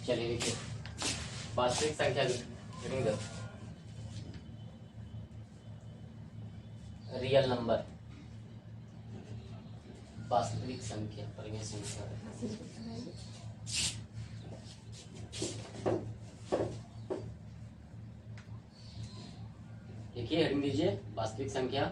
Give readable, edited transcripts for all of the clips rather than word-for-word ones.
चलिए देखिए, वास्तविक संख्या गिनिंग द रियल नंबर, वास्तविक संख्या, परिमेय संख्या। देखिए हेडिंग दीजिए, वास्तविक संख्या।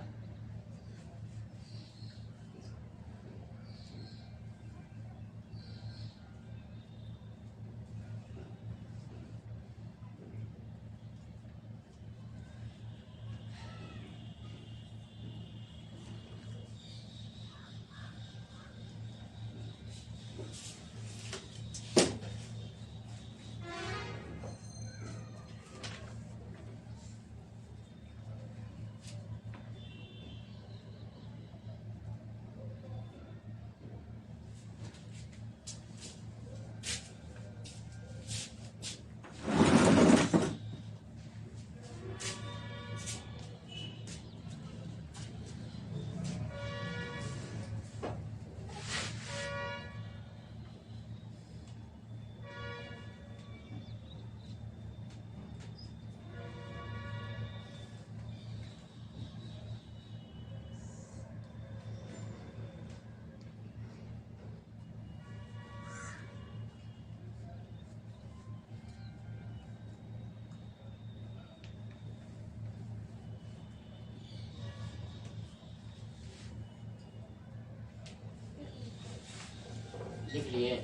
लिख लिए?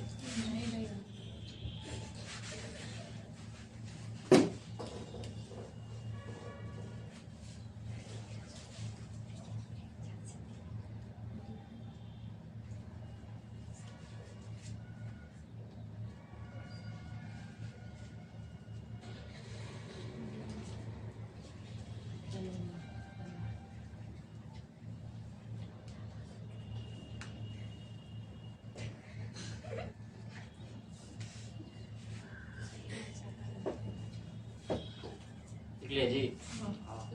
लिख लिए जी?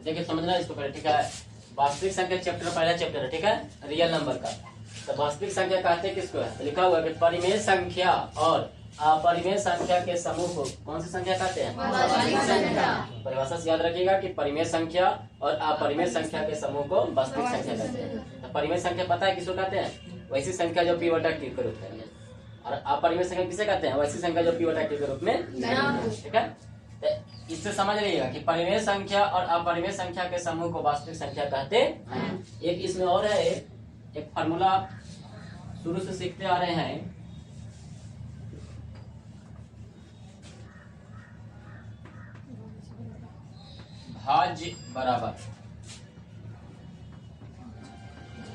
देखिए समझना इसको पहले, ठीक है। वास्तविक संख्या चैप्टर पहला चैप्टर है, ठीक है, रियल नंबर का। तो वास्तविक संख्या कहते हैं किसको है? तो लिखा हुआ है कि परिमेय संख्या और अपरिमेय संख्या के समूह को कौन सी संख्या कहते हैं? वास्तविक संख्या। परिभाषा से याद रखिएगा कि परिमेय संख्या और अपरिमेय संख्या के समूह को वास्तविक संख्या कहते हैं। तो परिमेय संख्या पता है किसको कहते हैं? वैसी संख्या जो p बटा q के रूप में है। और अपरिमेय संख्या किसे कहते हैं? वैसी संख्या जो p बटा q के रूप में, ठीक है। तो इससे समझ लीजिएगा कि परिमेय संख्या और अपरिमेय संख्या के समूह को वास्तविक संख्या कहते हैं। एक इसमें और है, एक फार्मूला शुरू से सीखते आ रहे हैं। भाज्य बराबर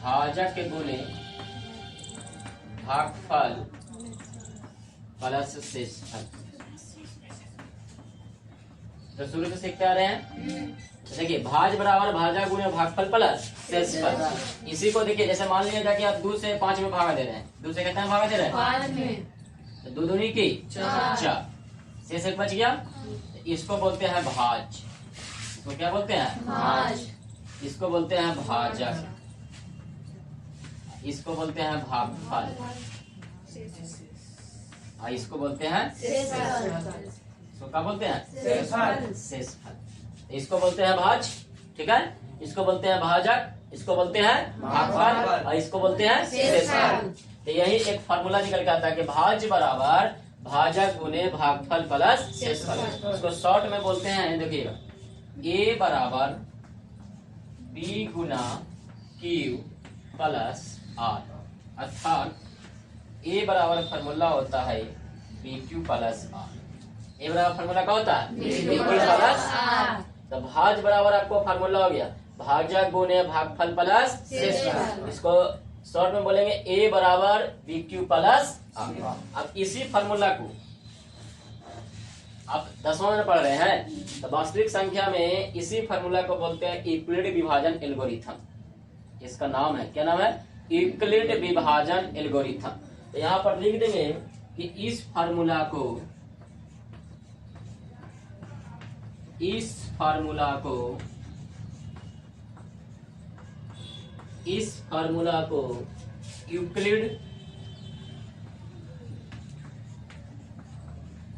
भाजक के गुणे भागफल प्लस शेषफल। तो शुरू से सीखते आ रहे हैं। देखिए भाज बराबर भाजक गुणे भागफल प्लस शेषफल। इसी को देखिए, जैसे मान लिया जाए कि आप 2 से 5 में भागा दे रहे हैं। 2 से कितने में भागा दे रहे हैं? 5 में। तो 2 दूनी की 4, शेष एक बच गया। इसको बोलते हैं भाज। इसको क्या बोलते हैं? भाज। इसको बोलते हैं भाजक, इसको बोलते हैं भागफल, और इसको बोलते हैं शेषफल। इसको क्या बोलते हैं? शेषफल। शेषफल। इसको बोलते हैं भाज, ठीक है। इसको बोलते हैं भाजक, इसको बोलते हैं भागफल, और इसको बोलते हैं शेषफल। तो यही एक फार्मूला निकल के आता है कि भाज बराबर भाजक गुने भागफल प्लस शेषफल। इसको शॉर्ट में बोलते हैं, देखिएगा, a बराबर b गुना q प्लस r। अर्थात a बराबर फार्मूला होता है bq प्लस r। a बराबर फार्मूला क्या होता है? bq plus r। तो भाज बराबर आपको फार्मूला हो गया भाजक गुने भागफल प्लस शेषफल। इसको शॉर्ट में बोलेंगे a बराबर bq प्लस r। अब इसी फार्मूला को आप 10वां में पढ़ रहे हैं, तो वास्तविक संख्या में इसी फार्मूला को बोलते हैं यूक्लिड विभाजन एल्गोरिथम। इसका नाम है, क्या नाम है? यूक्लिड विभाजन एल्गोरिथम। तो यहाँ पर लिख देंगे कि इस फार्मूला को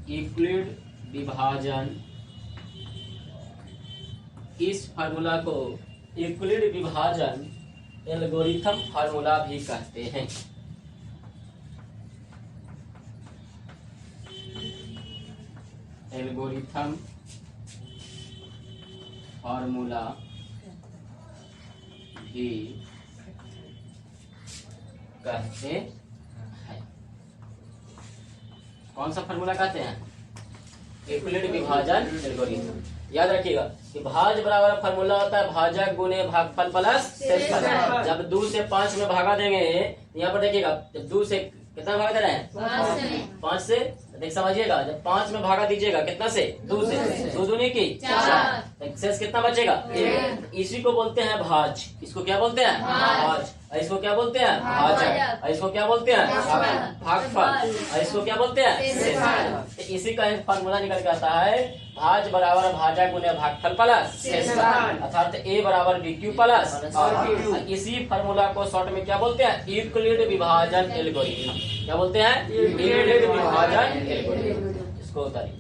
यूक्लिड विभाजन, इस फार्मूला को यूक्लिड विभाजन एल्गोरिथम फार्मूला भी कहते हैं। एल्गोरिथम फार्मूला भी कहते हैं। कौन सा फार्मूला कहते हैं? यूक्लिड विभाजन एल्गोरिथम। याद रखिएगा कि भाज बराबर फार्मूला होता है भाजक गुने भागफल प्लस शेषफल। जब 2 से 5 में भागा देंगे, यहाँ पर देखिएगा जब 2 से कितना भागा दे रहे हैं? 5 से। देख समझिएगा, जब 5 में भागा दीजिएगा कितना से? 2 से। 2 दूनी की 4। शेष कितना बचेगा? 1। इसी को बोलते हैं भाज। इसको क्या बोलते हैं? भाज। इसको क्या बोलते हैं? भाजक। इसको क्या बोलते हैं? भागफल। इसको क्या बोलते हैं? शेषफल। इसी का एक फार्मूला निकल के आता है भाज बराबर भाजक गुने भागफल प्लस शेषफल, अर्थात a बराबर dq प्लस r। इसी फार्मूला को शॉर्ट में क्या बोलते हैं? यूक्लिड विभाजन एल्गोरिथम। क्या बोलते हैं? यूक्लिड विभाजन एल्गोरिथम। इसको उतारिए।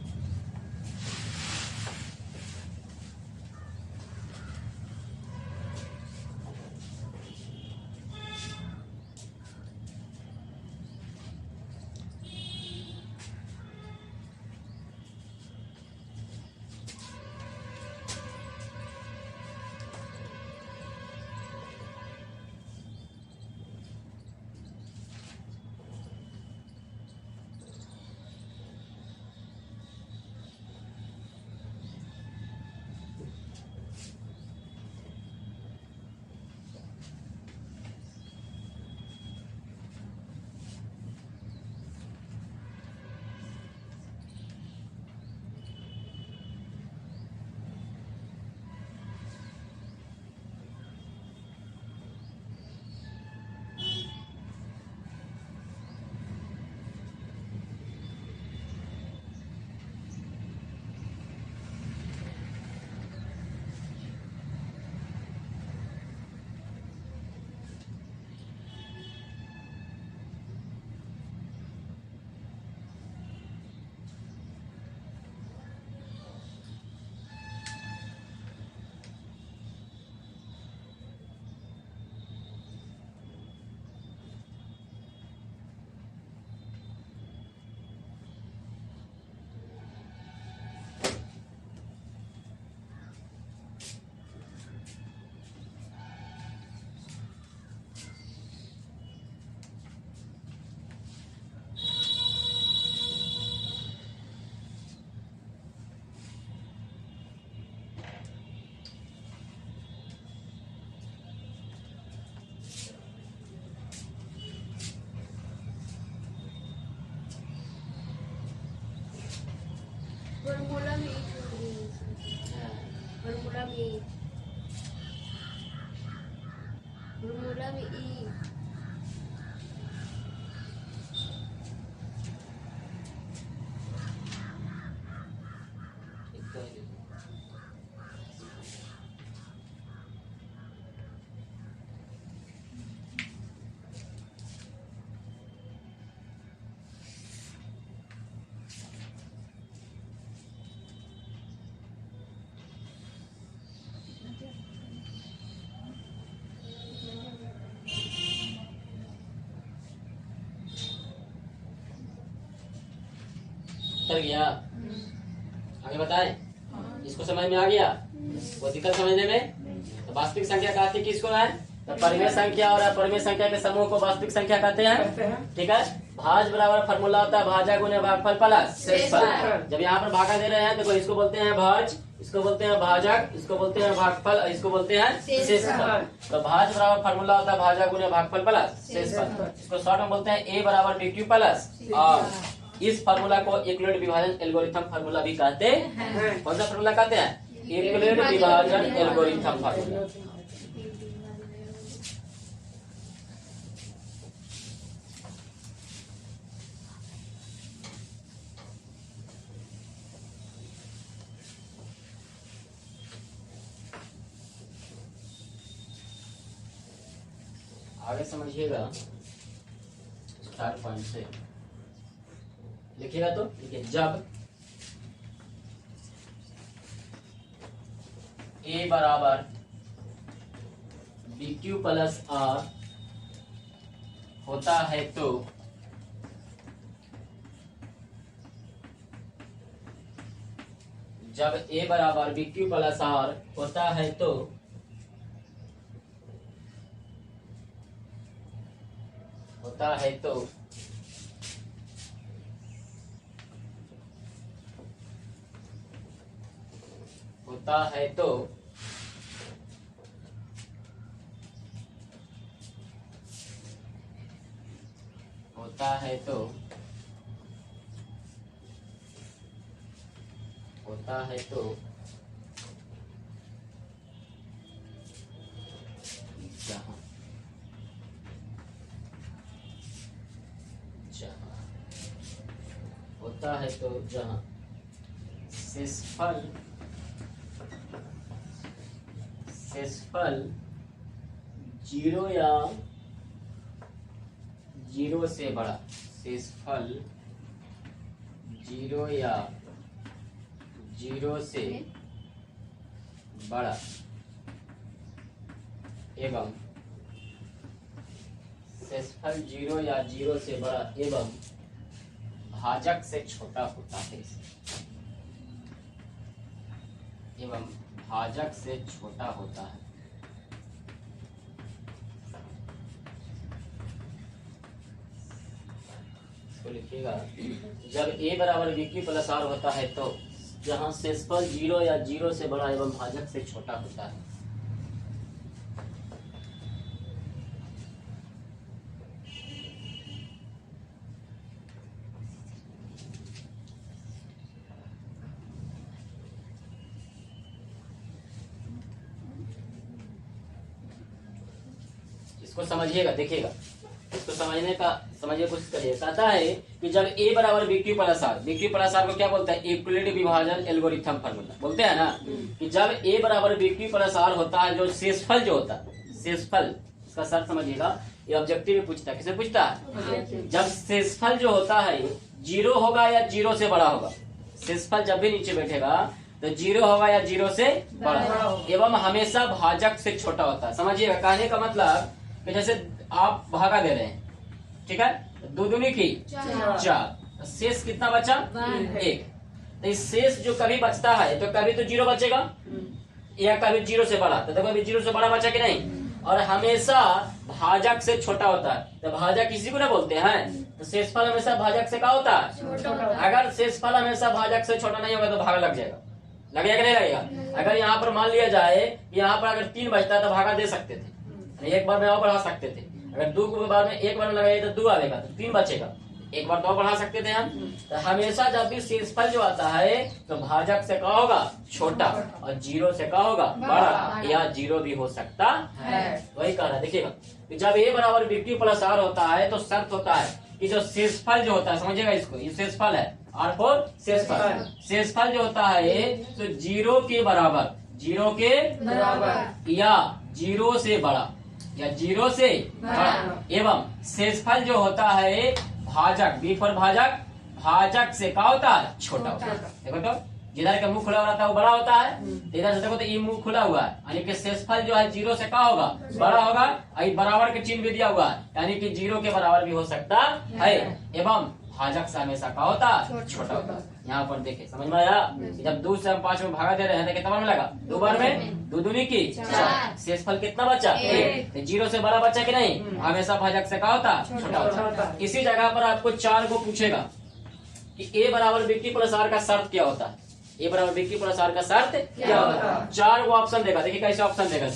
फॉर्मूला में फॉर्मूला में फॉर्मूला में ई चल गया। आगे बताएं। इसको समझ में आ गया? वो दिक्कत समझने में? तो वास्तविक संख्या कहते हैं किसको है? तो परिमेय संख्या और अपरिमेय संख्या के समूह को वास्तविक संख्या कहते हैं। ठीक है। भाज बराबर फार्मूला होता है भाजक गुने भागफल प्लस शेषफल। जब यहाँ पर भागा दे रहे हैं तो इसको बोलते हैं भाज, इसको बोलते हैं भाजक, इसको बोलते हैं भागफल, इसको बोलते हैं शेषफल। तो भाज बराबर फार्मूला होता है भाजक गुने भागफल प्लस शेषफल। इसको शॉर्ट में बोलते हैं a बराबर dq प्लस r। इस फार्मूला को यूक्लिड विभाजन एल्गोरिथम फार्मूला भी कहते हैं। कौन सा फार्मूला कहते हैं? यूक्लिड विभाजन एल्गोरिथम फार्मूला। आगे समझिएगा 4 पॉइंट से लिखिएगा। तो देखिए, जब ए बराबर बी क्यू प्लस आर होता है तो जब ए बराबर बी क्यू प्लस आर होता है तो होता है तो होता है तो होता है तो होता है तो जहां जहां होता है तो जहां शेषफल जीरो या जीरो से बड़ा, शेषफल जीरो या जीरो से बड़ा एवं शेषफल जीरो या जीरो से बड़ा एवं भाजक से छोटा होता है, एवं भाजक से छोटा होता है। इसको लिखिएगा, जब a बराबर बी क्यू प्लस आर होता है तो जहां शेषफल जीरो या जीरो से बड़ा एवं भाजक से छोटा होता है। इसको समझिएगा, देखिएगा, इसको समझने की कोशिश करिए। कहता है कि जब a बराबर बी क्यू प्लस आर को क्या बोलते हैं, यूक्लिड विभाजन एल्गोरिथम फार्मूला बोलते हैं ना, कि जब a बराबर बी क्यू प्लस आर होता है, जो शेषफल जो होता है, शेषफल इसका शर्त समझिएगा, ये ऑब्जेक्टिव में पूछता है। किसे पूछता है? जब शेषफल जो होता है जीरो होगा या जीरो से बड़ा होगा, शेषफल जब भी नीचे बैठेगा तो जीरो होगा या जीरो से बड़ा एवं हमेशा भाजक से छोटा होता है। समझिएगा, कहने का मतलब कि जैसे आप भागा दे रहे हैं, ठीक है, दो दूनी की चार, शेष कितना बचा? एक। तो इस शेष जो कभी बचता है तो कभी तो जीरो बचेगा या कभी जीरो से बड़ा, तो कभी जीरो से बड़ा बचा कि नहीं, और हमेशा भाजक से छोटा होता है। तो भाजक इसी को ना बोलते हैं, तो शेषफल हमेशा भाजक से क्या होता है? अगर शेषफल हमेशा भाजक से छोटा नहीं होगा तो भागा लग जाएगा, लगेगा कि नहीं लगेगा? अगर यहाँ पर मान लिया जाए यहाँ पर अगर 3 बचता है तो भागा दे सकते थे, एक बार में और बढ़ा सकते थे। अगर 2 बार में एक बार में लगाए तो 2 आएगा तो 3 बचेगा, एक बार तो बढ़ा सकते थे हम। तो हमेशा जब भी शेषफल जो आता है तो भाजक से क्या होगा? छोटा, और जीरो से क्या होगा? बड़ा, या जीरो भी हो सकता है। वही कह रहा है, देखिएगा, जब a बराबर बी क्यू प्लस आर होता है तो शर्त होता है कि जो शेषफल जो होता है, समझिएगा इसको, ये शेषफल है, आर फोर शेषफल, शेषफल जो होता है तो जीरो के बराबर या जीरो से बड़ा या जीरो से बड़ा एवं शेषफल जो होता है भाजक, बी फॉर भाजक, भाजक से क्या होता है? छोटा होता है। देखो तो जिधर का मुंह खुला रहता है वो बड़ा होता है, इधर से देखो तो ये मुंह खुला हुआ है, यानी कि शेषफल जो है जीरो से क्या होगा? बड़ा होगा। बराबर के चिन्ह भी दिया हुआ है, यानी कि जीरो के बराबर भी हो सकता है एवं भाजक से हमेशा क्या होता है? छोटा होता है। यहाँ पर देखे, समझ में आया? जब 2 से हम 5 में भागा दे रहे हैं तो कितना बार में लगा? 2 बार में, 2 दूनी की 4, शेषफल कितना बचा? 1। जीरो से बड़ा बचा कि नहीं? हमेशा भाजक से क्या होता? छोटा होता। इसी जगह पर आपको 4 को पूछेगा कि a बराबर बी क्यू प्लस आर का शर्त क्या होता है? a बराबर बी क्यू प्लस आर का शर्त क्या होता है? 4 वो ऑप्शन देगा, देखिए कैसे ऑप्शन देगा।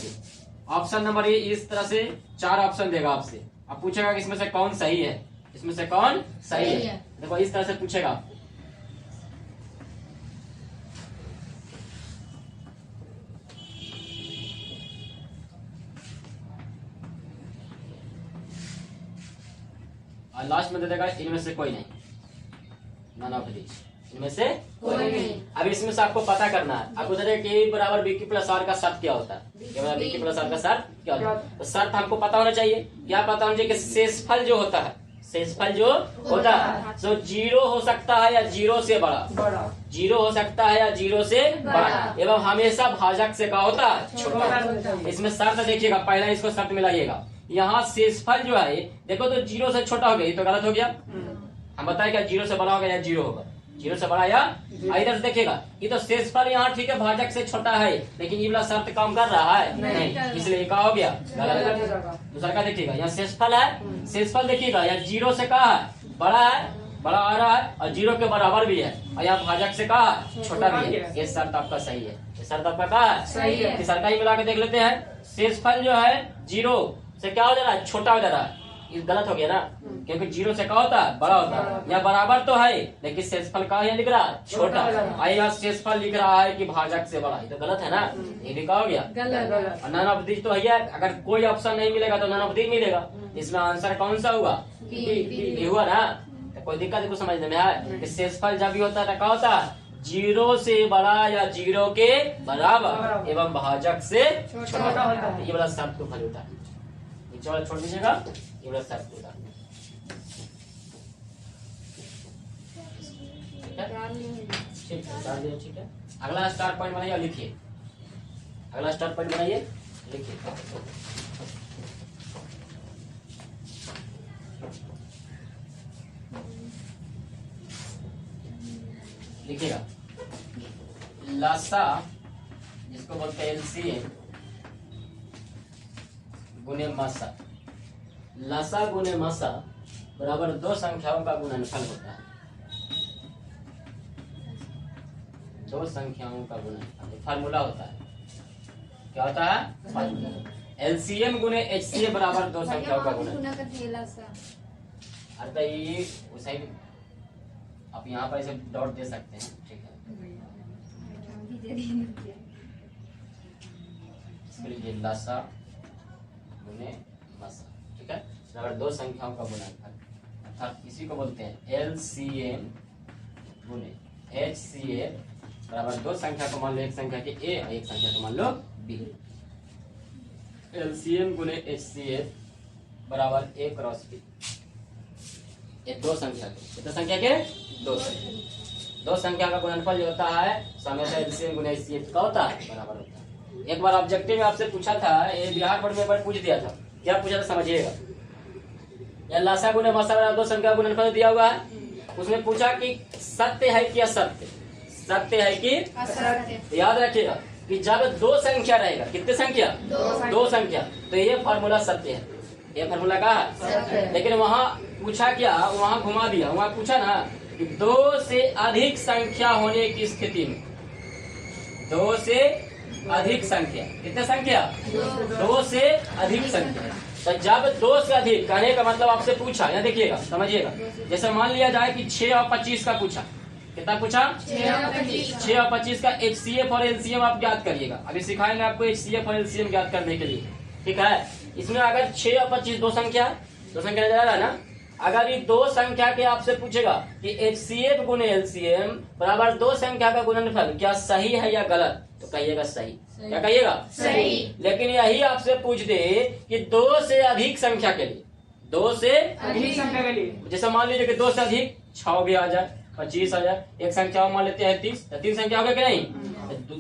ऑप्शन नंबर ए इस तरह से 4 ऑप्शन देगा आपसे, अब पूछेगा कि इसमें से कौन सही है, इसमें से कौन सही है। देखो इस तरह से पूछेगा, और लास्ट में दे देगा इनमें से कोई नहीं, नन ऑफ दीज, इनमें से कोई नहीं। अब इसमें से आपको पता करना है, आपको दे देगा कि बराबर बी क्यू प्लस आर का शर्त क्या होता है, ये बराबर बी क्यू प्लस आर का शर्त क्या होता है। तो शर्त हमको पता होना चाहिए, क्या पता होना चाहिए कि शेषफल जो होता है, शेषफल जो होता है सो 0 हो सकता है या 0 से बड़ा, 0 हो सकता है या 0 से बड़ा, एवं हमेशा भाजक से क्या होता है छोटा। इसमें शर्त देखिएगा, पहला इसको शर्त मिलाइएगा। यहाँ शेषफल जो है देखो तो 0 से छोटा हो गया, ये तो गलत हो गया। हम बताए क्या 0 से बड़ा होगा या 0 होगा, 0 से बड़ा या इधर से देखिएगा ये तो शेषफल यहाँ ठीक है भाजक से छोटा है, लेकिन ये वाला शर्त काम कर रहा है नहीं, इसलिए क्या हो गया गलत। दूसरा का देखिएगा यहाँ शेषफल है, शेषफल देखिएगा यहाँ 0 से कहा है बड़ा है, बड़ा आ रहा है और 0 के बराबर भी है, और यहाँ भाजक से कहा है छोटा भी है। ये शर्त आपका सही है, ये शर्त आपका कहा है सही है। तीसरा का ही मिला के देख लेते हैं। शेषफल जो है 0 से क्या हो जा रहा है छोटा हो जा रहा है, ये गलत हो गया ना, क्योंकि 0 से क्या होता है बड़ा होता है। या बराबर तो है लेकिन शेषफल का यहाँ लिख रहा है छोटा, और यहाँ शेषफल लिख रहा है कि भाजक से बड़ा, ये तो गलत है ना, ये भी क्या हो गया गलत। नन ऑफ दिस तो है, अगर कोई ऑप्शन नहीं मिलेगा तो नन ऑफ दिस मिलेगा, इसमें आंसर कौन सा हुआ बी हुआ ना। तो कोई दिक्कत को समझने में है कि शेषफल जब भी होता है तो क्या होता है 0 से बड़ा या 0 के बराबर एवं भाजक से छोटा, ये वाला शब्द को फल होता है। नीचे वाला छोड़ दीजिएगा, ये वाला शब्द होता है। ठीक है, डाल दिया, ठीक है। अगला स्टार पॉइंट बनाइए और लिखिए, अगला स्टार पॉइंट बनाइए लिखिए। लिखिएगा लसा जिसको बोलते हैं एलसीएम गुने मसा, लसा गुने मसा बराबर 2 संख्याओं का गुणनफल होता है, 2 संख्याओं का गुणनफल फार्मूला होता है। क्या होता है फार्मूला, एलसीएम गुने एचसीएफ बराबर 2 संख्याओं का गुणनफल। अर्थात ये उसे आप यहाँ पर इसे डॉट दे सकते हैं, ठीक है। इसलिए लसा गुने मसा, ठीक है, बराबर 2 संख्याओं का गुणनफल, अर्थात इसी को बोलते हैं एलसीएम गुने एचसीएफ बराबर 2 संख्या को मान लो, एक संख्या के ए और एक संख्या को मान लो बी। एलसीएम गुने एचसीएफ बराबर ए क्रॉस बी, ये 2 संख्या के, कितने संख्या के 2 संख्या का गुणनफल जो होता है हमेशा एलसीएम गुने एचसीएफ का होता है बराबर होता है। एक बार ऑब्जेक्टिव में आपसे पूछा था, ये बिहार बोर्ड में एक बार पूछ दिया था, क्या पूछा था समझिएगा। या लसा गुने मसा बराबर 2 संख्या का गुणनफल दिया हुआ है, उसमें पूछा कि सत्य है कि असत्य, सत्य है कि असत्य। याद रखिएगा कि जब 2 संख्या रहेगा, कितने संख्या 2 संख्या, तो ये फार्मूला सत्य है, ये फार्मूला का है। लेकिन वहाँ पूछा क्या, वहाँ घुमा दिया, वहाँ पूछा ना कि 2 से अधिक संख्या होने की स्थिति में, 2 से अधिक संख्या, कितने संख्या 2 से अधिक संख्या, तो जब 2 से अधिक कहने का मतलब आपसे पूछा, यहाँ देखिएगा समझिएगा, जैसे मान लिया जाए कि 6 और 25 का पूछा, कितना पूछा 6 और 25 का एचसीएफ और एलसीएम आप ज्ञात करिएगा। अभी सिखाएंगे आपको एचसीएफ और एलसीएम ज्ञात करने के लिए, ठीक है। इसमें अगर 6 और 25 2 संख्या नजर आ रहा है ना, अगर ये 2 संख्या के आपसे पूछेगा कि एचसीएफ गुने एलसीएम बराबर 2 संख्या का गुणनफल क्या सही है या गलत, तो कहिएगा सही। क्या कहिएगा सही। लेकिन यही आपसे पूछ दे कि 2 से अधिक संख्या के लिए, 2 से अधिक संख्या के लिए, जैसे मान लीजिए कि 2 से अधिक 6 भी आ जाए, 25 आ जाए, एक संख्या मान लेते हैं 30, तो 3 संख्या हो गया कि नहीं,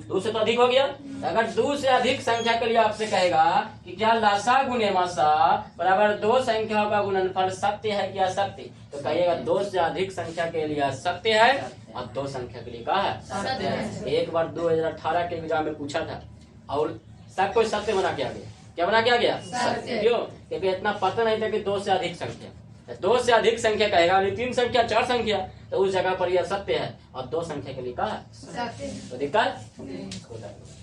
2 से तो अधिक हो गया। अगर 2 से अधिक संख्या के लिए आपसे कहेगा कि क्या लसा गुने मसा बराबर 2 संख्याओं का गुणनफल सत्य है क्या असत्य, तो कहिएगा 2 से अधिक संख्या के लिए सत्य है और 2 संख्या के लिए क्या है सत्य है। एक बार 2018 के एग्जाम में पूछा था और सब कोई सत्य बना के आ गया। क्या बना के आ गया सत्य। क्यों, क्योंकि इतना पता नहीं था कि 2 से अधिक संख्या, 2 से अधिक संख्या कहेगा 3 संख्या 4 संख्या, तो उस जगह पर यह सत्य है और 2 संख्या के लिए कहा सत्य, तो दिक्कत होता है।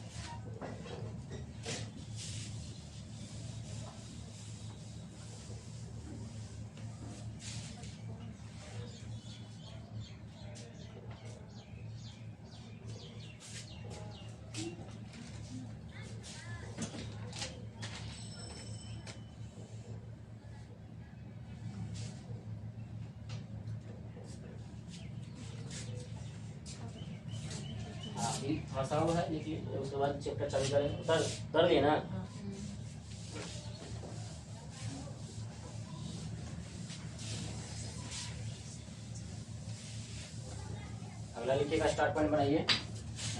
फंसा हुआ है, देखिए उसके बाद चैप्टर चालू करें, कर दिए ना। अगला लिखिएगा, स्टार्ट पॉइंट बनाइए,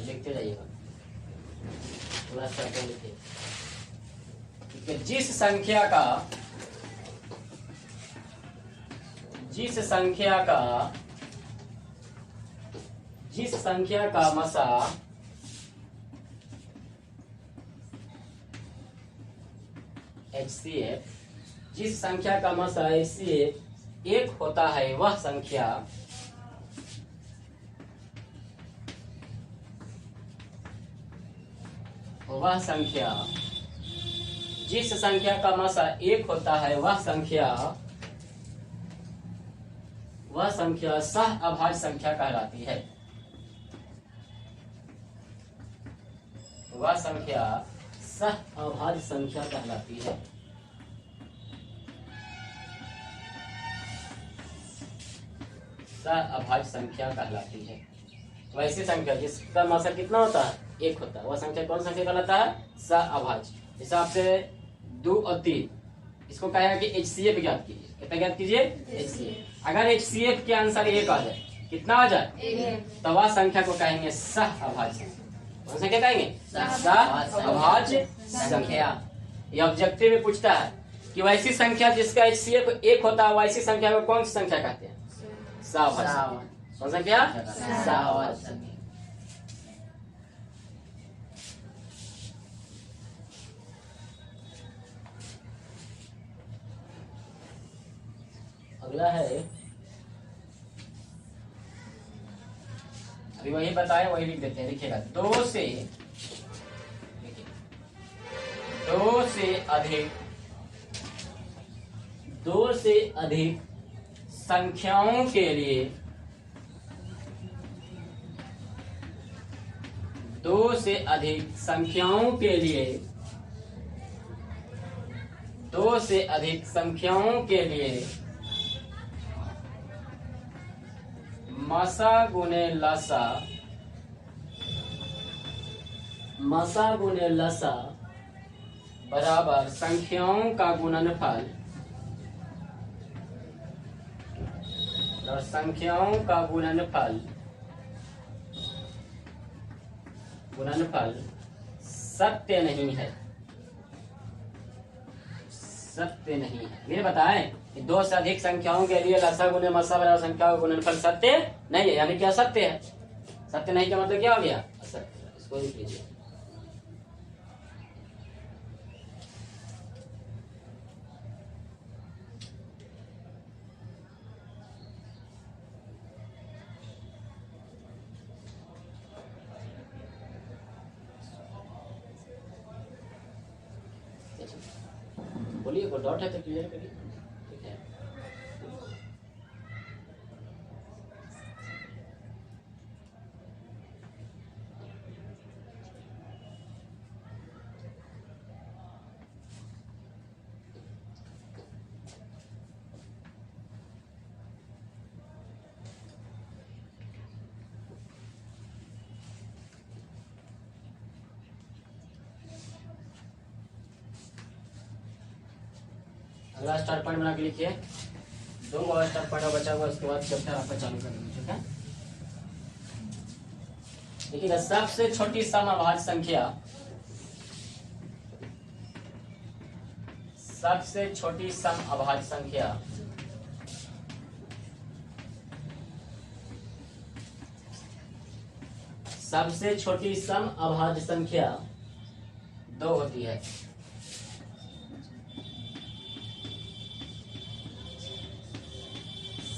लिखते जाइएगा, पूरा स्टार्ट पॉइंट लिखिए। ठीक है, जिस संख्या का मसा HCF, जिस संख्या का मसा HCF एक होता है, वह संख्या जिस संख्या का मसा एक होता है, वह संख्या सह अभाज्य संख्या कहलाती है। वह संख्या सह अभाज्य संख्या कहलाती है। सह अभाज्य संख्या कहलाती है। वैसी संख्या जिसका मसा कितना होता है, एक होता है, वह संख्या कौन संख्या कहलाता है, सह अभाज्य। हिसाब से 2 और 3, इसको कहेगा कि HCF ज्ञात कीजिए। कितना ज्ञात कीजिए, HCF। अगर HCF के आंसर 1 आ जाए, कितना आ जाए, तो वह संख्या को कहेंगे सह अभाज्य। कौन संख्या कहेंगे, सह अभाज्य संख्या। ये ऑब्जेक्टिव में पूछता है कि वैसी संख्या जिसका HCF 1 होता है, वैसी संख्या को कौन सी संख्या कहते हैं, सह अभाज्य। कौन संख्या, सह अभाज्य संख्या। अगला है, अभी वही बताए वही लिख देते हैं, लिखिएगा। 2 से अधिक संख्याओं के लिए 2 से अधिक संख्याओं के लिए 2 से अधिक संख्याओं के लिए मसा गुने लसा बराबर संख्याओं का गुणनफल और संख्याओं का गुणनफल सत्य नहीं है। सत्य नहीं है, ये बताएं कि 2 से अधिक संख्याओं के लिए लसा गुने मसा बराबर संख्या का गुणनफल सत्य नहीं है। यानी क्या सत्य है, सत्य नहीं का मतलब क्या हो गया, असत्य। इसको लिख लीजिए। बोलिए, कोई डाउट है तो क्लियर करिए। ठीक है, अगला स्टार्ट पॉइंट बना के लिखिए। 2 और स्टार्ट पॉइंट बचा हुआ, उसके बाद चैप्टर आपका चालू कर देंगे। ठीक है, देखिएगा, सबसे छोटी सम अभाज्य संख्या, सबसे छोटी सम अभाज्य संख्या सबसे छोटी सम अभाज्य संख्या 2 होती है।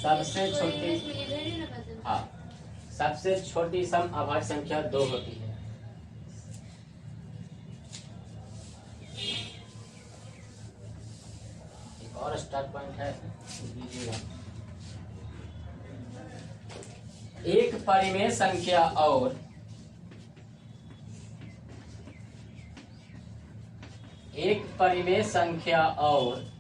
सबसे छोटी, हाँ, सबसे छोटी सम अभाज्य संख्या 2 होती है। एक और स्टार्ट पॉइंट है, लीजिएगा। एक परिमेय संख्या और एक परिमेय संख्या और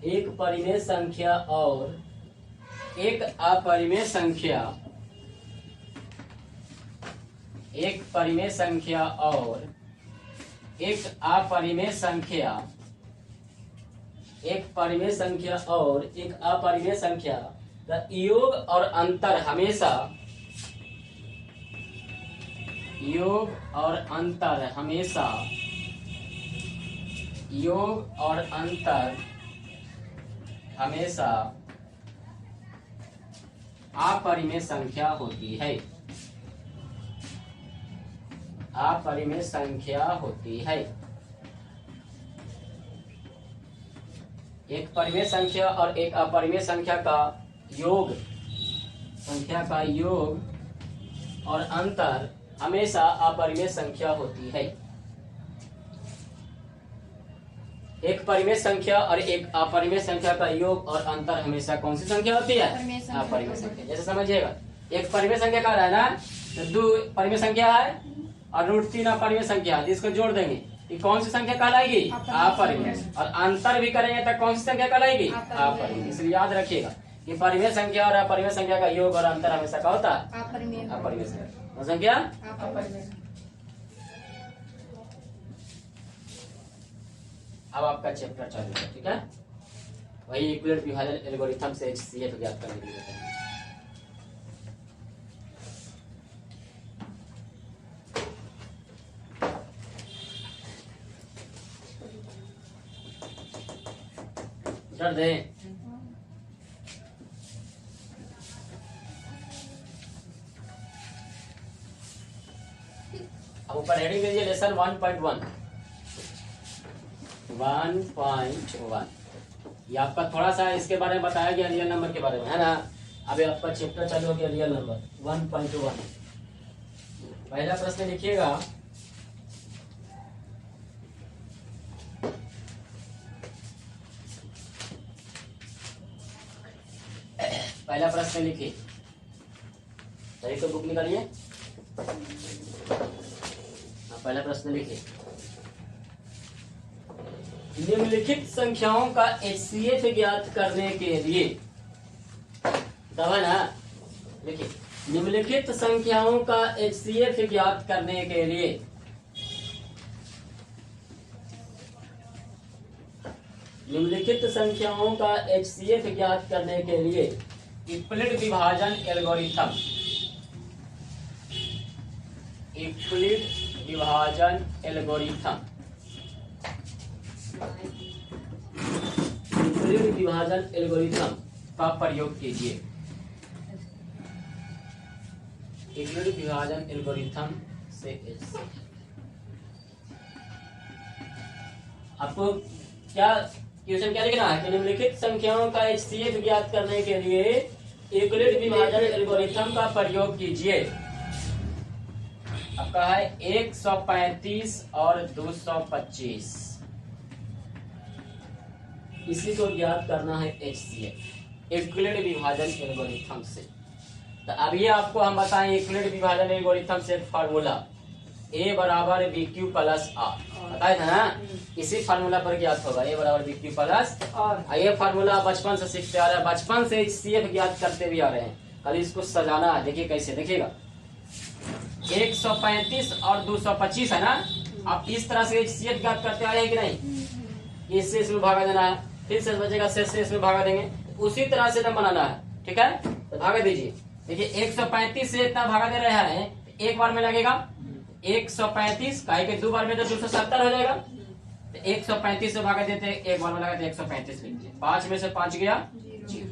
एक परिमेय संख्या और एक अपरिमेय संख्या, एक परिमेय संख्या और एक अपरिमेय संख्या, एक परिमेय संख्या और एक अपरिमेय संख्या द योग और अंतर हमेशा, योग और अंतर हमेशा, योग और अंतर हमेशा अपरिमेय संख्या होती है, अपरिमेय संख्या होती है। एक परिमेय संख्या और एक अपरिमेय संख्या का योग, संख्या का योग और अंतर हमेशा अपरिमेय संख्या होती है। एक परिमेय संख्या और एक अपरिमेय संख्या का योग और अंतर हमेशा कौन सी संख्या होती है? अपरिमेय संख्या। जैसे समझिएगा, एक परिमेय संख्या का रहा है ना, तो 2 परिमेय संख्या है और √3 अपरिमेय संख्या है, इसको जोड़ देंगे, ये कौन सी संख्या कहलाएगी? अपरिमेय। और अंतर भी करेंगे तो कौन सी संख्या कहलाएगी? अपरिमेय। इसलिए याद रखिएगा कि परिमेय संख्या और अपरिमेय संख्या का योग और अंतर हमेशा क्या होता है? अपरिमेय संख्या। अब आपका चैप्टर चालू है, ठीक है? वही इक्विवेलेंट विभाजन एल्गोरिथम से HCF ज्ञात करने के लिए बताएंगे। कर दे। अब ऊपर हेडिंग दीजिए लेसन 1.1। 1.1 ये आपका थोड़ा सा इसके बारे में बताया गया, रियल नंबर के बारे में, है ना? अभी आपका चैप्टर चालू हो गया रियल नंबर 1.1। पहला प्रश्न लिखिएगा, पहला प्रश्न लिखिए, सही तो बुक निकालिए। पहला प्रश्न लिखिए, निम्नलिखित संख्याओं का HCF ज्ञात करने के लिए, दवा ना लिखिए, निम्नलिखित संख्याओं का HCF ज्ञात करने के लिए निम्नलिखित संख्याओं का HCF ज्ञात करने के लिए इक्विवेलेंट विभाजन एल्गोरिथम, इक्विवेलेंट विभाजन एल्गोरिथम, इक्विवेलेंट विभाजन एल्गोरिथम का प्रयोग कीजिए। इक्विवेलेंट विभाजन एल्गोरिथम से आपको क्या क्वेश्चन क्या लिखना है कि निम्नलिखित संख्याओं का HCF ज्ञात करने के लिए इक्विवेलेंट विभाजन एल्गोरिथम का प्रयोग कीजिए। आपका है 135 और 225, इसी को ज्ञात करना है HCF इक्विवेलेंट विभाजन एल्गोरिथम से। तो अभी आपको हम बताएं इक्विवेलेंट विभाजन एल्गोरिथम से फार्मूला A बराबर BQ प्लस R, बताया था ना? इसी फार्मूला पर ज्ञात होगा, A बराबर BQ प्लस R। ये फार्मूला बचपन से सीखते आ रहे हैं, बचपन से HCF ज्ञात करते भी आ रहे हैं, कल इसको सजाना है। देखिए कैसे, देखिएगा 135 और 225 है ना, आप इस तरह से HCF ज्ञात करते आ रहे हैं कि नहीं? इससे इसमें भागा देना है, फिर से बचेगा से इसमें भागा देंगे, उसी तरह से एकदम बनाना है, ठीक है? तो भागा दीजिए। देखिए 135 से इतना भागा दे रहे हैं, एक बार में लगेगा 135, काहे के 2 बार में तो 270 हो जाएगा। तो 135 से भागा देते, एक बार में लगा तो 135 लिख दिए, 5 में से 5 गया 0,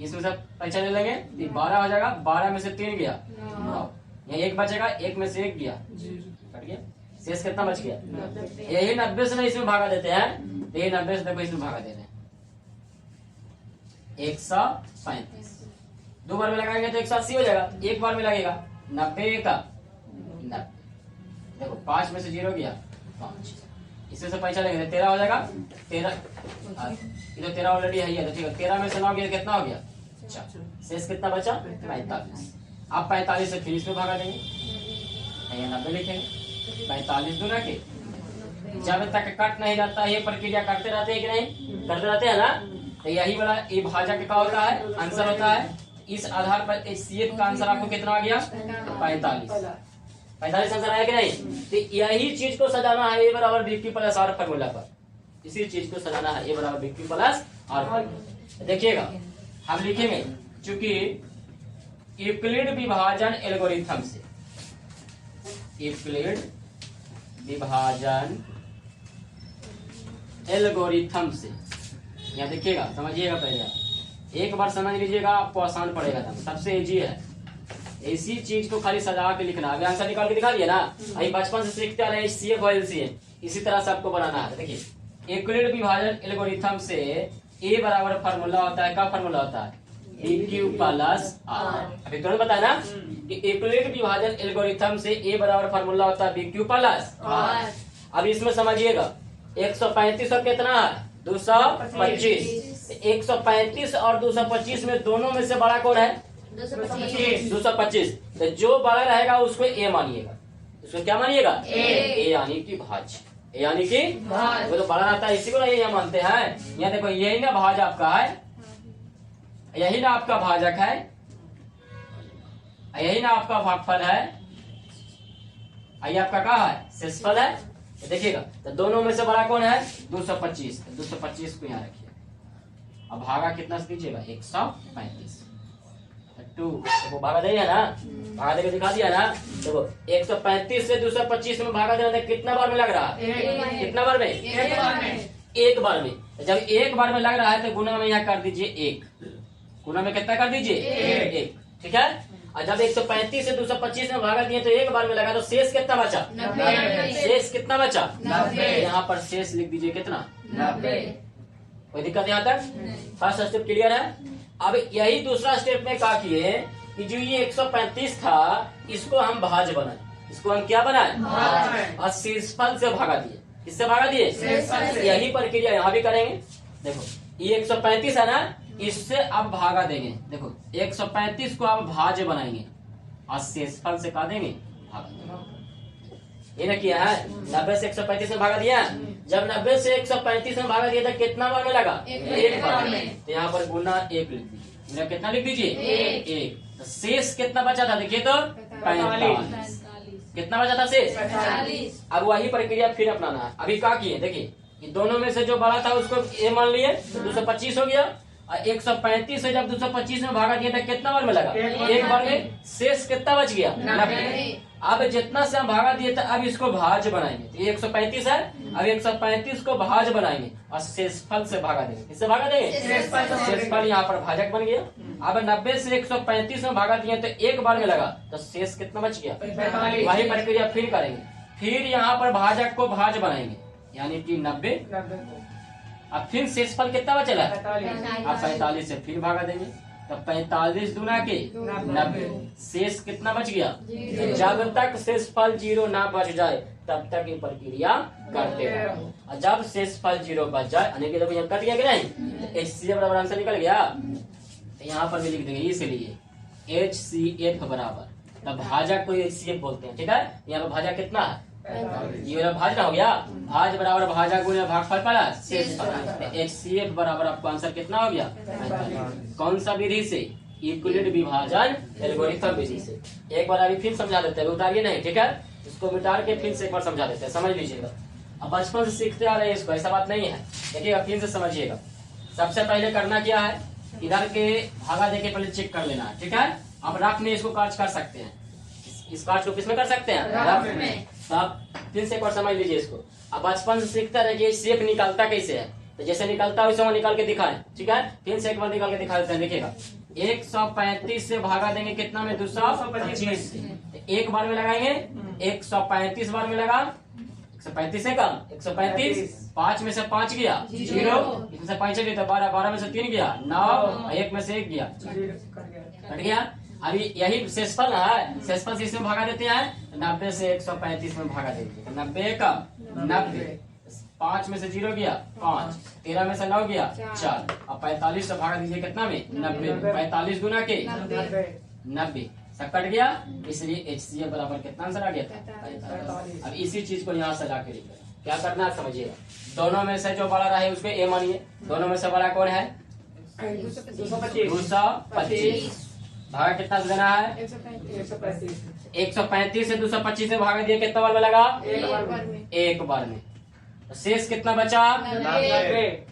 इसमें से पैसा ले लेंगे 12 हो जाएगा, 12 में से 3 गया 9, यहाँ 1 बचेगा, 1 में से 1 गया, कट गया, शेष कितना बच गया? यही 90 से इसमें भागा देते हैं, यही 90 से देखो इसमें भागा दे रहे हैं 135, 2 बार में लगाएंगे तो 180 हो जाएगा, एक बार में लगेगा 90 का 90, देखो 5 में से 0 गया 5, इसमें से पैसा लेंगे 13 हो जाएगा, 13 ये तो 13 ऑलरेडी है, तो ठीक है, 13 में से 9 गया, कितना हो गया? 4, शेष कितना बचा? 45। आप 45 से फिर इसमें भागा देंगे, 90 लिखेंगे, 45 दूना के, जब तक कट नहीं जाता ये प्रक्रिया करते रहते हैं कि नहीं? करते रहते हैं ना? तो यही वाला ये भाजक का होता है, आंसर होता है। इस आधार पर HCF का आंसर आपको कितना आ गया? 45 आंसर आया कि नहीं? तो यही चीज को सजाना है A बराबर BQ प्लस R फॉर्मूला पर, इसी चीज को सजाना है A बराबर BQ प्लस R। देखिएगा हम लिखेंगे चूंकि यूक्लिड विभाजन एल्गोरिथम से, यूक्लिड विभाजन एल्गोरिथम से, यहाँ देखिएगा समझिएगा, पहले आप एक बार समझ लीजिएगा, आपको आसान पड़ेगा था, सबसे इजी है। इसी चीज को खाली सजा के लिखना। अभी आंसर निकाल के दिखा दिया ना, अभी बचपन से सीखते आ रहे हैं HCF और LCM, इसी तरह से आपको बनाना है। देखिए यूक्लिड विभाजन एल्गोरिथम से A बराबर फार्मूला होता है, क्या फार्मूला होता है, BQ प्लस R। अभी तुरंत बताया ना कि यूक्लिड विभाजन एल्गोरिथम से A बराबर फार्मूला होता है BQ प्लस R। अब इसमें समझिएगा 135 और कितना है 225, 135 और 225 में दोनों में से बड़ा कौन है 225। तो जो बड़ा रहेगा उसको A मानिएगा, उसको क्या मानिएगा A यानी कि भाज्य, A यानी कि वो तो बड़ा रहता है, इसी को ना ये मानते हैं। यहाँ देखो यही ना भाज्य आपका है, यही ना आपका भाजक है, यही ना आपका भागफल है, ये आपका क्या है शेषफल है। तो देखिएगा तो दोनों में से बड़ा कौन है 225, 225 को यहाँ रखिए। अब भागा कितना से दीजिएगा 135, टू वो भागा देगा ना, भागा देकर दिखा दिया ना। देखो 135 से 225 में भागा देना कितना बार में लग रहा है, कितना बार में एक बार में। जब एक बार में लग रहा है तो गुना में यहाँ कर दीजिए 1, गुना में कितना कर दीजिए 1, ठीक है। और जब 135 से 225 में भागा दिए तो एक बार में लगा तो शेष कितना बचा, शेष कितना बचा, यहाँ पर शेष लिख दीजिए कितना 90। कोई दिक्कत यहाँ तक, फर्स्ट स्टेप क्लियर है। अब यही दूसरा स्टेप में क्या किए कि जो ये 135 था इसको हम भाज्य बनाए, इसको हम क्या बनाए और शेषफल से भागा दिए, किससे भागा दिए, यही प्रक्रिया यहाँ भी करेंगे। देखो ये 135 है ना, इससे अब भागा देंगे। देखो 135 को अब भाज्य बनाएंगे और शेषफल से क्या देंगे भागा देंगे। ये ना किया है 90 से 135 में भागा दिया। जब 90 से 135 में भागा दिया था कितना बार में लगा, एक बार में। तो यहाँ पर गुना 1 लिख दीजिए, कितना लिख दीजिए 1। तो शेष कितना बचा था देखिए तो 45, कितना बचा था शेष 45। अब वही प्रक्रिया फिर अपनाना है। अभी क्या किए देखिए, ये दोनों में से जो बड़ा था उसको A मान लिए, 225 हो गया। और 135 से जब 225 में भागा दिया था कितना बार में लगा, एक बार में। शेष कितना बच गया 90। अब जितना से हम भागा दिए था अब इसको भाज्य बनाएंगे। तो ये 135 है, अब 135 को भाज्य बनाएंगे और शेषफल से भागा देंगे। किससे भागा देंगे, शेषफल। यहाँ पर भाजक बन गया। अब 90 से 135 में भागा दिए तो एक बार में लगा तो शेष कितना बच गया 45। वही प्रक्रिया फिर करेंगे, फिर यहाँ पर भाजक को भाज्य बनाएंगे यानी कि 90। अब फिर शेषफल कितना बचेगा, अब 45 से फिर भागा देंगे तो 45 दूना के 90, शेष कितना बच गया। जब तक शेषफल 0 ना बच जाए तब तक ये प्रक्रिया करते रहो। और जब शेषफल 0 बच जाए यानी कि जब यहाँ कट गया कि नहीं, HCF बराबर आंसर निकल गया। तो यहाँ पर भी लिख देंगे इसलिए HCF बराबर, तब भाजक को HCF बोलते हैं, ठीक है। यहाँ पर भाजक कितना है, ये वाला भाज ना हो गया, भाज बराबर भाजा गुणे भागफल प्लस शेषफल। HCF बराबर आपको आंसर कितना हो गया। कौन सा विधि से, यूक्लिड विभाजन एल्गोरिथम विधि से। एक बार अभी फिर समझा देते हैं, उतारिए नहीं, ठीक है। इसको मिटा के फिर से एक बार समझा देते हैं, समझ लीजिएगा। अब बचपन से सीखते आ रहे हैं इसको, ऐसा बात नहीं है। देखिएगा फिर से समझिएगा। सबसे पहले करना क्या है, इधर के भागा देके पहले चेक कर लेना है, ठीक है। अब रफ में इसको काट कर सकते हैं, इस काट को किसमें कर सकते हैं, रफ में। आप फिर से एक बार समझ लीजिए इसको। अब बचपन से सीखता रहे कि शेप निकालता कैसे है, तो जैसे निकलता है वैसे वहां निकाल के दिखाएं, ठीक है। फिर से एक बार निकाल के दिखा देते हैं। देखिएगा 135 से भागा देंगे कितना में 225 से, एक बार में लगाएंगे 135 बार में लगा, 135 से कम 135, 5 में से 5 गया 0, इसमें से 5 गया तो 12, 12 में से 3 गया 9, 1 में से 1 गया, कट गया। अभी यही शेषफल है, शेषफल से इसमें भागा देते हैं। 90 से 135 में भागा देते हैं, 90 का 90, 5 में से 0 गया 5, 13 में से 9 गया 4, अब 45 से भागा दीजिए कितना में 90, 45 गुना के 90, सब कट गया। इसलिए HCF बराबर कितना आंसर आ गया था 45। अब इसी चीज को यहाँ सजा के लिखिए, क्या करना है समझिएगा। दोनों में से जो बड़ा रहे उसको A मानिए, दोनों में से बड़ा कौन है 225। भागा कितना से देना है 135 से 225 से भागा दिया कितना बार में लगा, एक बार में। तो शेष कितना बचा 90।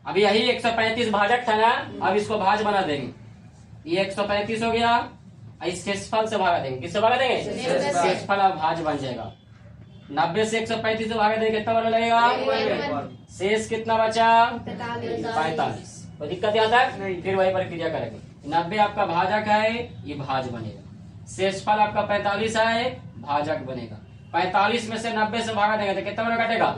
अभी यही 135 भाजक था ना, अब इसको भाज बना देंगे। ये 135 हो गया, इस शेषफल से भागा देंगे। किससे भागा देंगे? शेषफल अब भाज बन जाएगा। 90 से 135 से भागा देंगे, कितना बड़ा लगेगा? शेष कितना बचा? 45। कोई दिक्कत यहाँ तक? फिर वही प्रक्रिया करेंगे। 90 आपका भाजक है, ये भाज बनेगा। शेषफल आपका 45 है, भाजक बनेगा। 45 में से 90 से भागा देंगे तो कितना बड़ा कटेगा?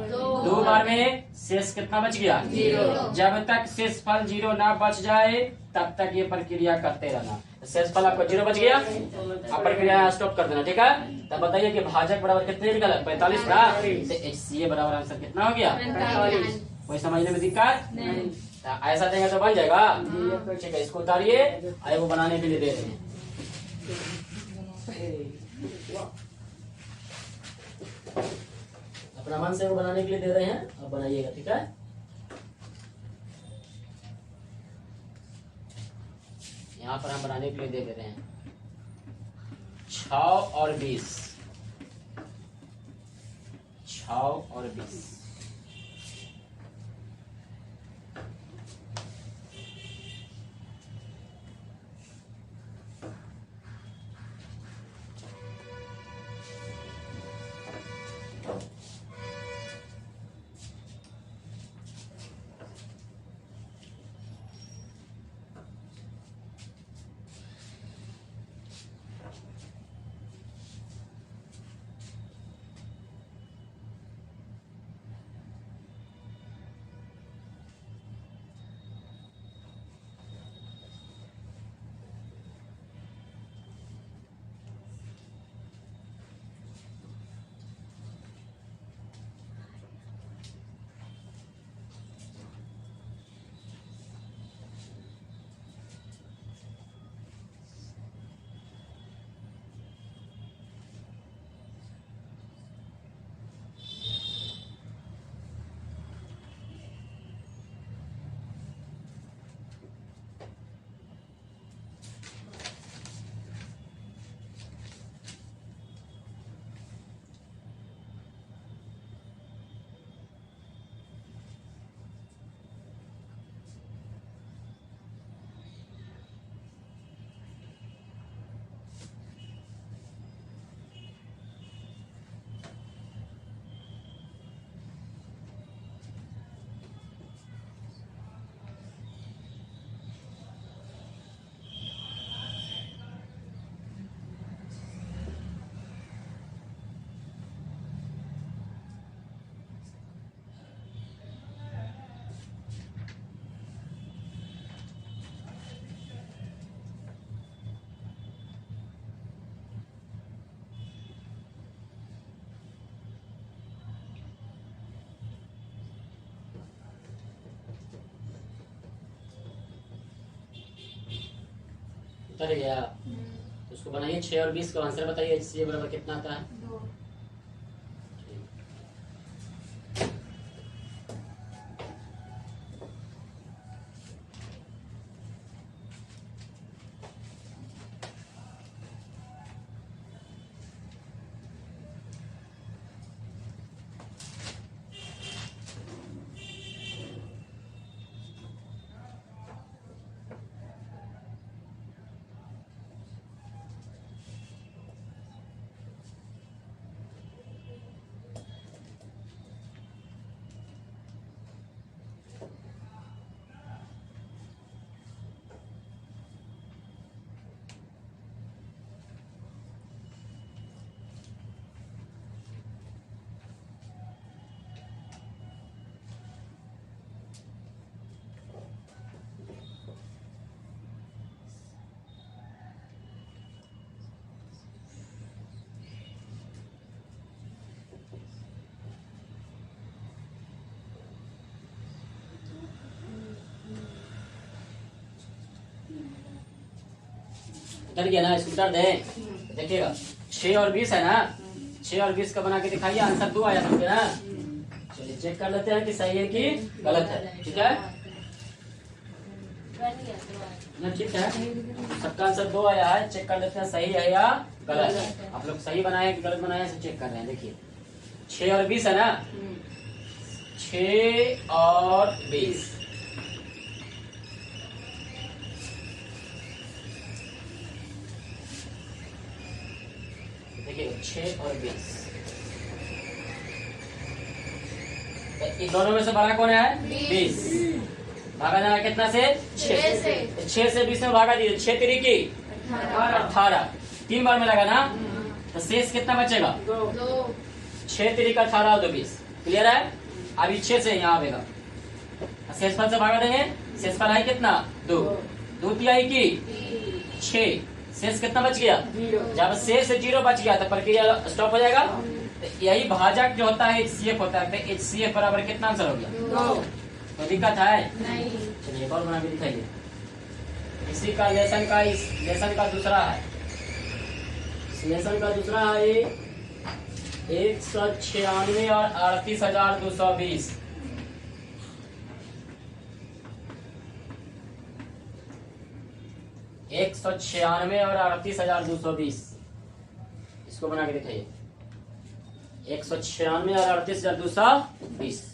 2 बार में शेष कितना बच गया? 0। जब तक शेषफल 0 ना बच जाए तब तक ये प्रक्रिया करते रहना। शेषफल आपका 0 बच गया, आप प्रक्रिया स्टॉप कर देना। ठीक है, तब बताइए कि भाजक बराबर कितने निकला? 45 का। ये बराबर आंसर कितना हो गया? 45। कोई समझने में दिक्कत नहीं? ऐसा देंगे तो बन जाएगा। ठीक है, इसको उतारिए, आए वो बनाने के लिए दे रहे हैं। अपना मन से वो बनाने के लिए दे रहे हैं, अब बनाइएगा। ठीक है, यहाँ पर हम बनाने के लिए दे रहे हैं 6 और 20। 6 और 20। उतर गया, उसको बनाइए। 6 और 20 का आंसर बताइए। इससे बराबर कितना आता है? 2। उतर गया ना, इसको उतर दे। देखिएगा 6 और 20 है ना, 6 और 20 का बना के दिखाइए। आंसर 2 आया समझे ना। चलिए चेक कर लेते हैं कि सही है कि गलत है। ठीक है ना, ठीक है, सबका आंसर 2 आया है। चेक कर लेते हैं सही है या गलत है। आप लोग सही बनाए कि गलत बनाए इसे चेक कर रहे हैं। देखिए 6 और 20 है ना, 6 और 20 6 और 20। इन दोनों में से बड़ा कौन है? 20। भागा जाना कितना से? 6 से। 6 से 20 में भागा दीजिए। 6 तिरिकी 18। 3 बार में लगा ना, तो शेष कितना बचेगा? 2। 6 तिरिका 18 और 2 20। क्लियर है? अभी 6 से यहाँ आएगा, शेषफल से भागा देंगे। शेषफल है कितना? 2। 2 तिहाई की 6। शेष कितना बच गया? जब शेष 0 बच गया तो प्रक्रिया स्टॉप हो जाएगा। तो यही भाजक जो होता है HCF होता है। तो HCF बराबर कितना आंसर हो गया? 2। तो दिक्कत है नहीं। चलिए एक और बना के दिखाइए। इसी का लेसन का इस लेसन का दूसरा है। इस लेसन का दूसरा है 196 और 38,220। एक 196 और 38,220। इसको बना के दिखाइए। 196 और 38,220।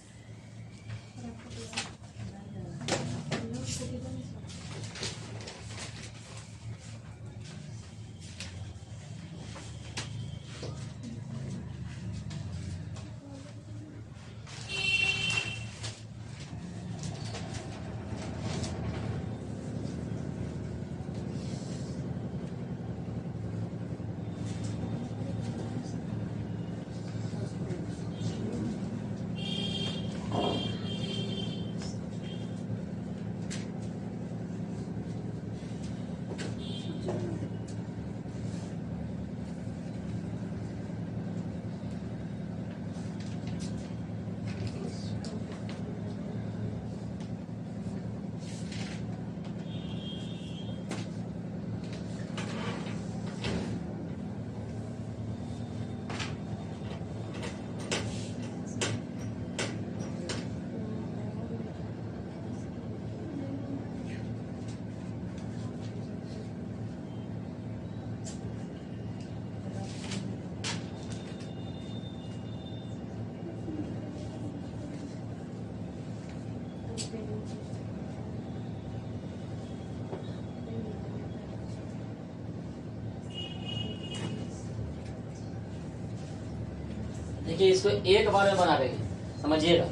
देखिए इसको एक बार में बना देंगे, समझिएगा।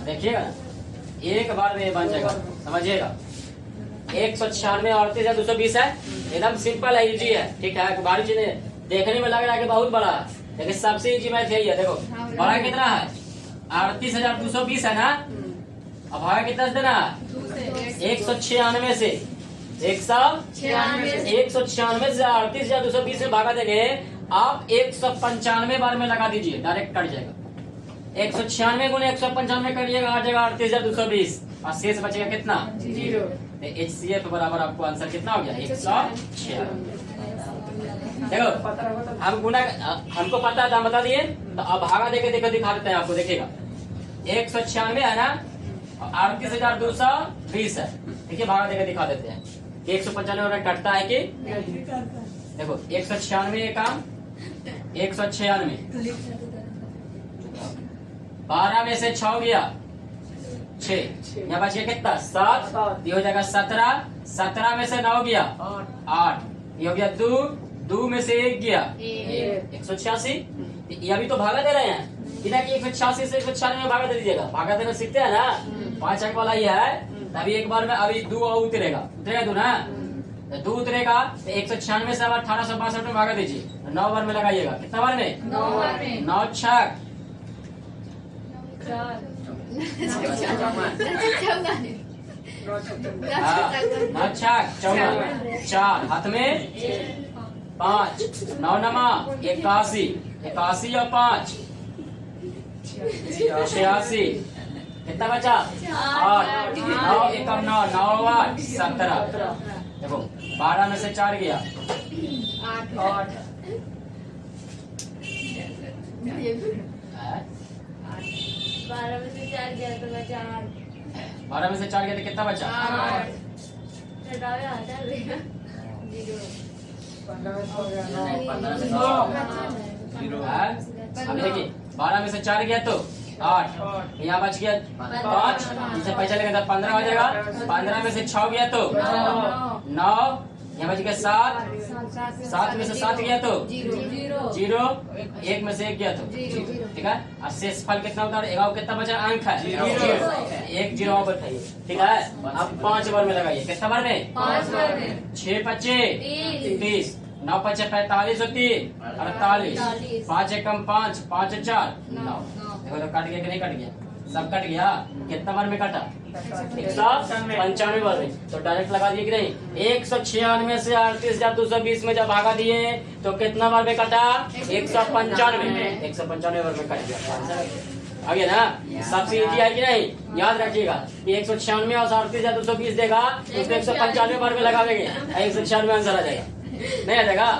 देखिएगा एक बार में बन जाएगा, समझिएगा। 196 और 38,220 है। एकदम सिंपल है, इजी है, ठीक है। बारी चीजें देखने में लग रहा है कि बहुत बड़ा है, लेकिन सबसे इजी मैथ यही है। देखो बड़ा कितना है? 38,220 है ना। अब भागा कितना से देना? 196 से 196 से 38,220 में भागा देंगे। आप 195 बार में लगा दीजिए, डायरेक्ट कट जाएगा। 196 गुने 195 करिएगा, आ जाएगा 38,220 और शेष बचेगा कितना? 0। तो HCF बराबर आपको आंसर कितना हो गया? 196। देखो हम गुना हमको पता था, बता दिए। तो अब भागा देके देखो, दिखा देते हैं आपको, देखिएगा। 196 है ना और 38,220 है। देखिए भागा देके दिखा देते हैं कि 195 में कटता है कि देखो 196 ये काम 196 12 में से 6 गया 6, यहाँ बच गया कितना? 7। ये हो जाएगा 17। 17 में से 9 गया 8। ये हो गया 2 में से 1 गया 186। ये अभी तो भागा दे रहे हैं, इधर की 186 से 196 में भागा दे दीजिएगा। भागा देना सीखते हैं ना, 5 अंक वाला ही है। अभी एक बार में अभी 2 उतरेगा 2 ना, 2 उतरेगा तो 196 से 1862 में भागा दीजिए। 9 बार में लगाइएगा। कितना बार में? 9 बार में। 9 छक 4। 9 छक 4 हाथ में 5। 9 नमा 81 81 और 5 86। कितना बचा? 8। 9 एकम 9 9 8 17। देखो 12 में से 4 गया 8। 12 में से 4 गया तो बचा 8। 12 में से 4 गया तो कितना बचा? 8। घटाओ, हटा देगा 0। 15 में 9 अब देखिए 12 में से 4 गया तो 8, यहाँ बच गया 5, जिसे पैसा लगेगा 15 हो जाएगा। 15 में से 6 गया तो 9 यहाँ बच गया 7, 7 में से 7 गया तो जीरो 0, 1 में से 1 गया तो जीरो। ठीक है। और शेष फल कितना होता है? 11 कितना बचा? अंक है जीरो। 1 0 और बैठाइए, ठीक है। अब 5 बार में लगाइए, कितना बार में? 5 बार में 6 पच्चे 30, 9 पच्चे 45 होती 48, 48, 5 एकम 5, 5 4 9। 9। देखो तो कट गया कि नहीं कट गया? सब कट गया। कितना बार में कटा? 195 बार में। तो डायरेक्ट लगा दिए कि नहीं? 196 से 38,220 में जब भागा दिए तो कितना बार में कटा? 195। 195 बार में कट गया। आगे ना सबसे इजी है कि नहीं? याद रखिएगा कि 196 और 38,220 देगा तो 195 बार में लगावेंगे, 196 आंसर आ जाएगा। नहीं आ जाएगा?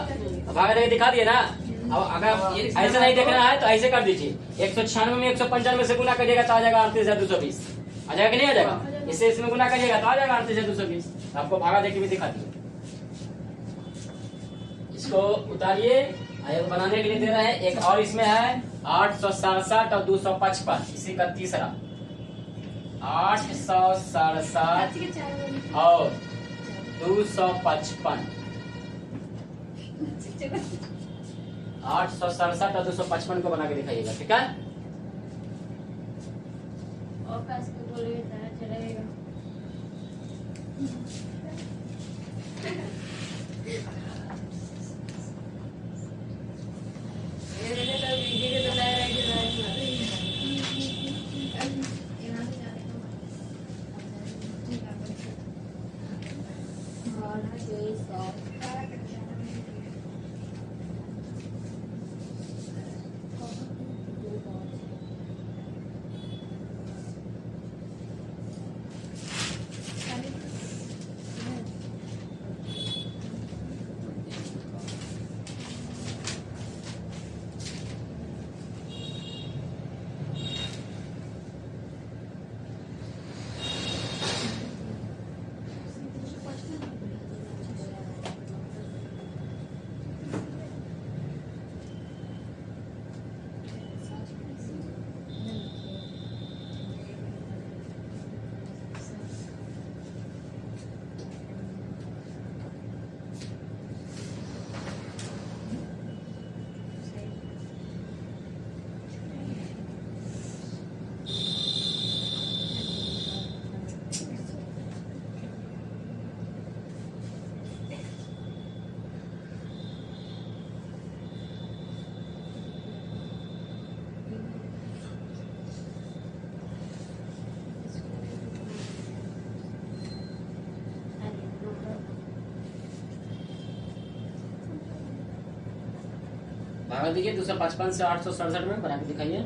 भागा देके दिखा दिए ना। अब अगर ऐसे नहीं देखना है तो ऐसे कर दीजिए, 196 में 195 से गुना करिएगा तो आ जाएगा 38,220। आ जाएगा कि नहीं आ जाएगा? इससे इसमें गुना करिएगा तो आ जाएगा 38,220। आपको भागा देके भी दिखा दिए। इसको उतारिए, बनाने के लिए दे रहे हैं। एक और इसमें है 867 और 255, इसी का तीसरा 867 और 255। 867 और 255 को बना के दिखाइएगा, ठीक है। और पास में बोलिए चलेगा। मेरे तो वीडियो के तो लग रहा है कि लाइव भागा दीजिए 255 से 867 में बना के दिखाइए।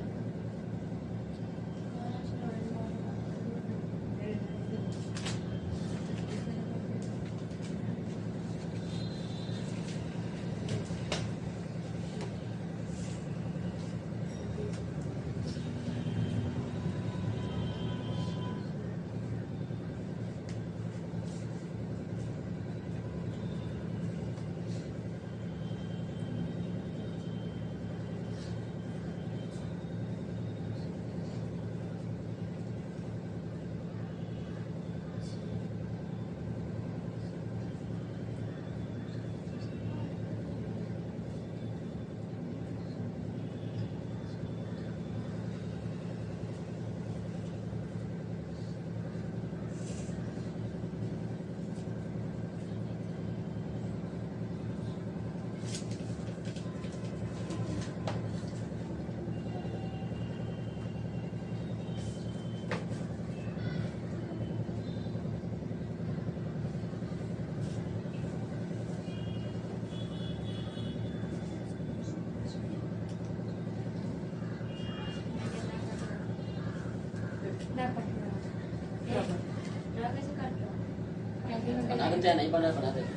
बना देते हैं, नहीं बना बना देते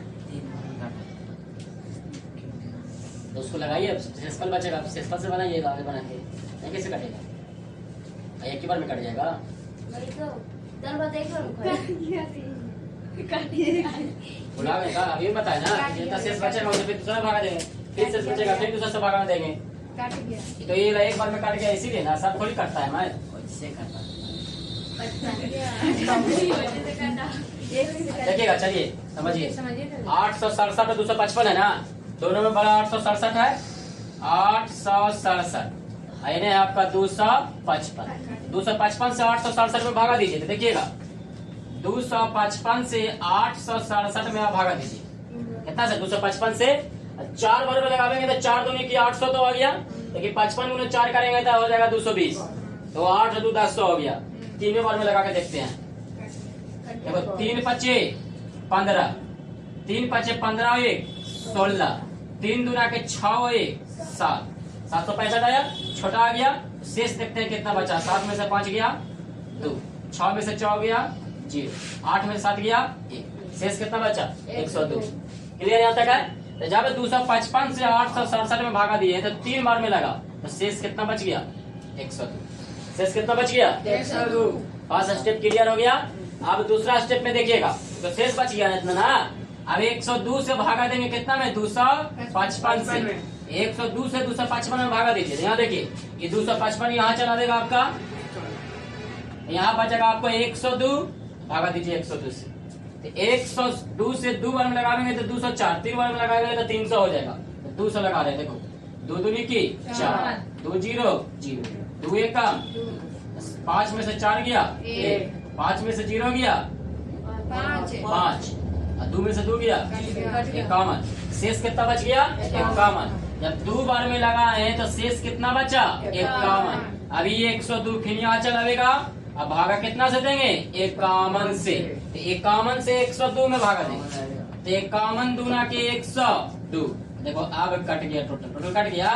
तो उसको लगाइए। सेसफल बचेगा, सेसफल से बनाइए, आगे बना के नहीं कैसे कटेगा? एक ही बार में कट जाएगा। वही तो दरबार देख लो बुला गए का अभी बताया ना, जितना शेष बचेगा उसे फिर दूसरा भागा देंगे, फिर शेष बचेगा फिर दूसरा से भागा देंगे। काट गया तो ये एक बार में काट गया, इसीलिए ना सब थोड़ी कटता है। मैं इससे करता अच्छा देखिएगा, चलिए समझिए। 867 और 255 है ना, दोनों में बड़ा 867 है। 867 यानी है आपका 255। 255 से 867 में भागा दीजिए, तो देखिएगा 255 से 867 में आप भागा दीजिए। कितना से 255 से 4 बार में लगाएंगे तो 4 दूनी की 800 तो आ गया, लेकिन 55 गुना 4 करेंगे तो हो जाएगा 220, तो 8 2 10 हो गया। तीनों बार में लगा के देखते हैं। देखो 3 पच्चे 15, 3 पच्चे 15 1 16, 3 दूना के 6 1 7, 765 आया, छोटा आ गया। शेष देखते हैं कितना बचा। 7 में से 5 गया 2, 6 में से 4 गया 0, 8 में से 7 गया 1, शेष कितना बचा 102। क्लियर यहाँ तक है? तो जब 255 से 867 में भागा दिए तो 3 बार में लगा, तो शेष कितना बच गया 102। शेष कितना बच गया 102। फर्स्ट स्टेप क्लियर हो गया। अब दूसरा स्टेप में देखिएगा, तो शेष बच गया इतना ना। अब 102 से भागा देंगे कितना में 255 से। 102 से 255 में भागा दीजिए। यहाँ देखिए ये 255 यहाँ चला देगा आपका, यहाँ बचेगा आपको 102, भागा दीजिए 102 से। तो 102 से 2 बार में लगाएंगे तो 204, 3 बार में लगाएंगे तो 300 हो जाएगा। तो 200 लगा रहे हैं, देखो 2 दूनी की 4, 2 0 0, 2 1 कम, 5 में से 4 गया 1, 5 में से 0 गया 5, 2 में से 2 गया 51। शेष कितना बच गया 51। जब 2 बार में लगा है तो शेष कितना बचा 51। अभी 102 फिर यहाँ चलावेगा। अब भागा कितना से देंगे 51 से, तो 51 से 102 में भागा देंगे, तो 51 दूना के 102। देखो अब कट गया, टोटल कट गया।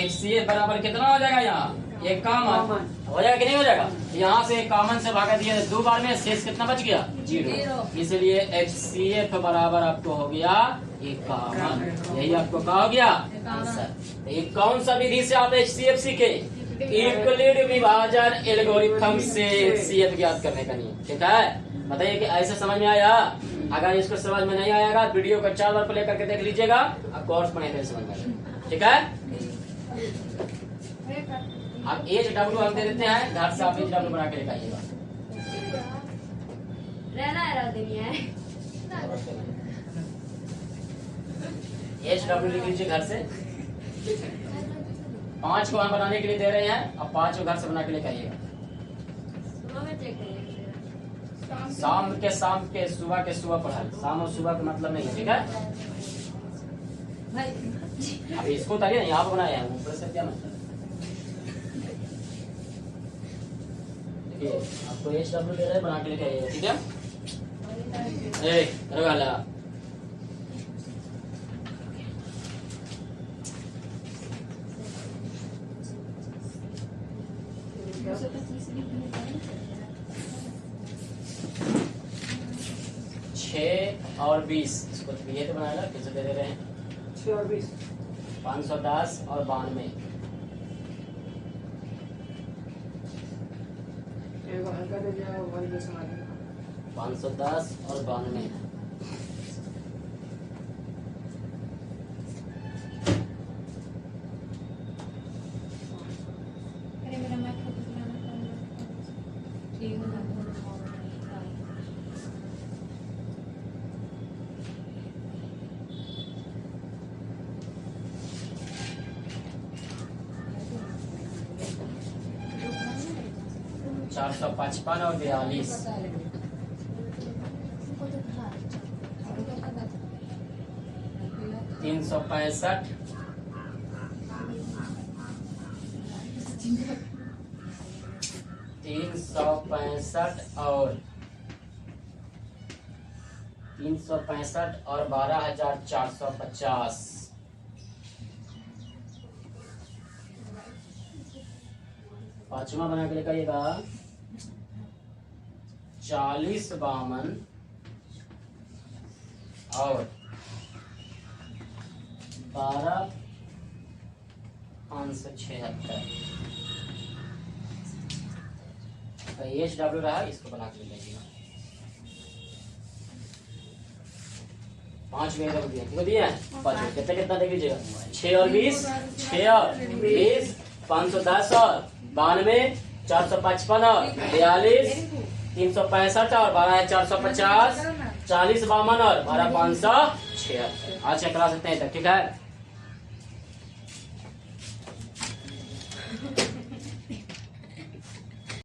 HCF बराबर कितना हो जाएगा यहाँ 51 हो जाएगा कि नहीं हो जाएगा। यहाँ से 51 से भागा दिया 2 बार में, शेष कितना बच गया 0। इसलिए HCF बराबर आपको हो गया 51। यही आपको कहा हो गया आंसर। ये कौन सा विधि से आप HCF सीखे? यूक्लिड विभाजन एल्गोरिथम से HCF ज्ञात करने का नियम। ठीक है, बताइए कि ऐसे समझ में आया? अगर इसको समझ में नहीं आएगा वीडियो को 4 बार प्ले करके देख लीजिएगा, आपको और समझ में आएगा। ठीक है, आप HW हम दे देते हैं, घर से आप HW बना के लेकर आइएगा। HW लिख लीजिए घर से। 5 को हम बनाने के लिए दे रहे हैं, अब 5 को घर से बना के लेकर आइएगा। शाम के सुबह पढ़ा, शाम और सुबह का मतलब नहीं है। ठीक है, अब इसको उतारिए, यहाँ पे बनाया है, ऊपर से क्या मतलब। देखिए आपको HW दे रहे हैं, बना के लेके आइएगा। ठीक है, रगा 6 और 20, इसको ये तो बनाएगा, कैसे दे रहे हैं 6 और 20, 510 और 92। हल्का दे दिया 510 और 92। चार 455 और 42। 365, 365 और 365 और 12,450। पांचवा बना के लेकर आइएगा। 40 52 और 12 576। तो HW रहा, इसको बना के लीजिएगा। 5 में दिया है, 5 कितना कितना देख लीजिएगा। 6 और 20, 6 और 20, 510 और 92, 455 और 42, 365 और 12 है 450, 40 52 और 12 576। आज का क्लास इतने तक, ठीक है।